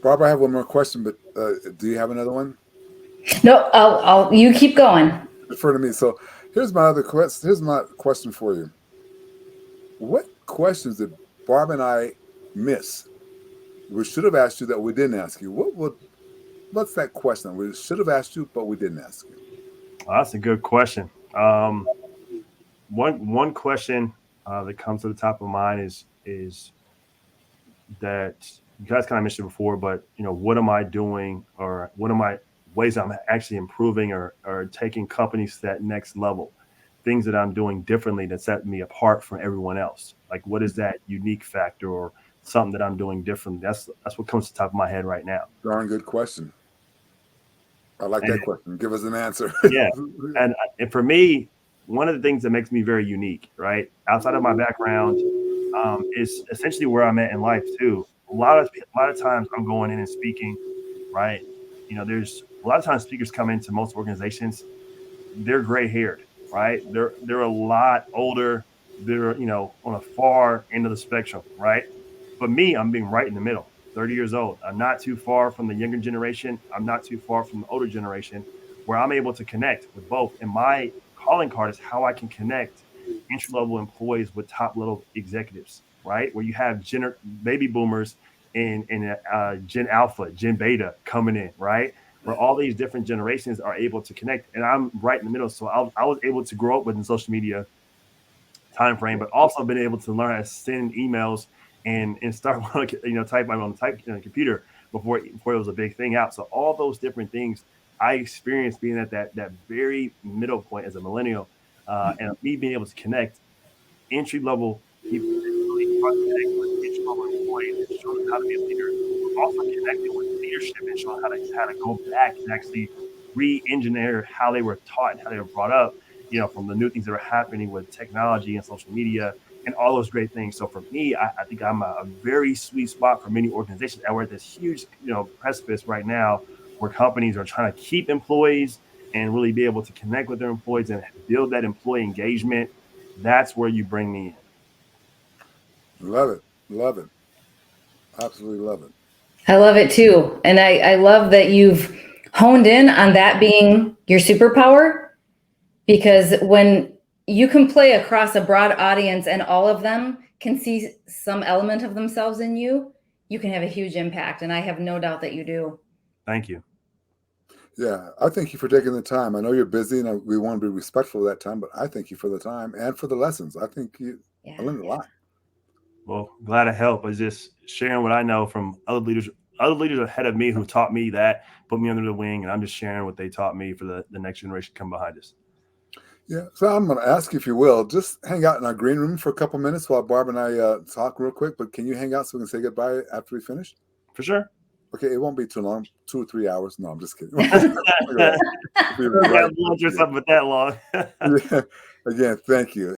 Barbara, I have one more question, but do you have another one? No, you keep going. Defer to me. So here's my other question. Here's my question for you. What questions did Barb and I miss? We should have asked you that we didn't ask you. What's that question we should have asked you, but we didn't ask you? Well, that's a good question. One question that comes to the top of mind is that you guys kind of mentioned before, but what am I doing, or what am I ways I'm actually improving or taking companies to that next level, things that I'm doing differently that set me apart from everyone else. Like, what is that unique factor or something that I'm doing differently? That's what comes to the top of my head right now. Darn good question. I like And that question. Give us an answer. yeah, and for me, one of the things that makes me very unique, right, outside of my background, is essentially where I'm at in life too. A lot of times I'm going in and speaking, right? There's a lot of times speakers come into most organizations, they're gray haired, right? They're a lot older. They're on a far end of the spectrum, right? But me, I'm being right in the middle. 30 years old. I'm not too far from the younger generation. I'm not too far from the older generation, where I'm able to connect with both. And my calling card is how I can connect entry level employees with top level executives, right? Where you have baby boomers and Gen Alpha, Gen Beta coming in, right? Where all these different generations are able to connect, and I'm right in the middle. So I was able to grow up within social media time frame, but also been able to learn how to send emails and start type on the computer before it was a big thing out. So all those different things I experienced being at that very middle point as a millennial, and me being able to connect entry level people that really want to connect with entry level employees and show them how to be a leader, but also connecting with leadership and showing how to go back and actually re-engineer how they were taught and how they were brought up, from the new things that are happening with technology and social media and all those great things. So for me, I think I'm a very sweet spot for many organizations. And we're at this huge, precipice right now where companies are trying to keep employees and really be able to connect with their employees and build that employee engagement. That's where you bring me in. Love it. Love it. Absolutely love it. I love it too. And I love that you've honed in on that being your superpower, because when you can play across a broad audience and all of them can see some element of themselves in you, you can have a huge impact. And I have no doubt that you do. Thank you. Yeah, I thank you for taking the time. I know you're busy, and we want to be respectful of that time, but I thank you for the time and for the lessons. I think I learned a lot. Well, glad to help. I was just sharing what I know from other leaders ahead of me who taught me that, put me under the wing, and I'm just sharing what they taught me for the next generation to come behind us. Yeah, so I'm going to ask you, if you will, just hang out in our green room for a couple minutes while Barb and I talk real quick. But can you hang out so we can say goodbye after we finish? For sure. Okay, it won't be too long, 2 or 3 hours. No, I'm just kidding. Right. Lunch or something with that long. Yeah. Again, thank you.